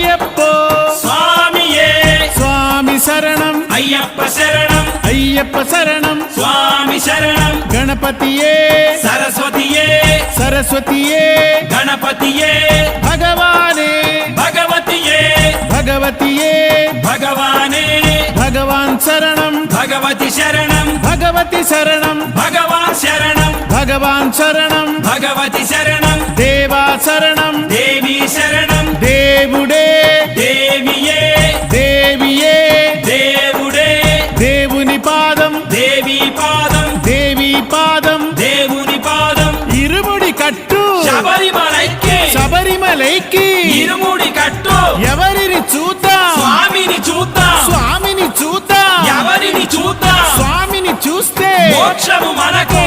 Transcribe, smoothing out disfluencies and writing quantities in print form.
అయ్యప్పో స్వామియే స్వామి శరణం అయ్యప్ప శరణం అయ్యప్ప శరణం స్వామి శరణం గణపతియే సరస్వతియే సరస్వతియే గణపతియే భగవానే భగవతియే భగవతియే భగవానే భగవాన్ శరణం భగవతి శరణం భగవతి శరణం భగవాన్ శరణం భగవాన్ శరణం భగవతి శరణం దేవా శరణం దేవి శరణం దేవుడే దేవియే దేవియే దేవుడే దేవుని పాదం దేవి పాదం దేవి పాదం దేవుని పాదం ఇరుముడి కట్టు శబరిమలైకి శబరిమలైకి ఇరుముడి కట్టు ఎవరిని చూద్దాం స్వామిని చూద్దాం స్వామిని చూద్దాం ఎవరిని చూద్దాం స్వామిని చూస్తే మోక్షము మనకు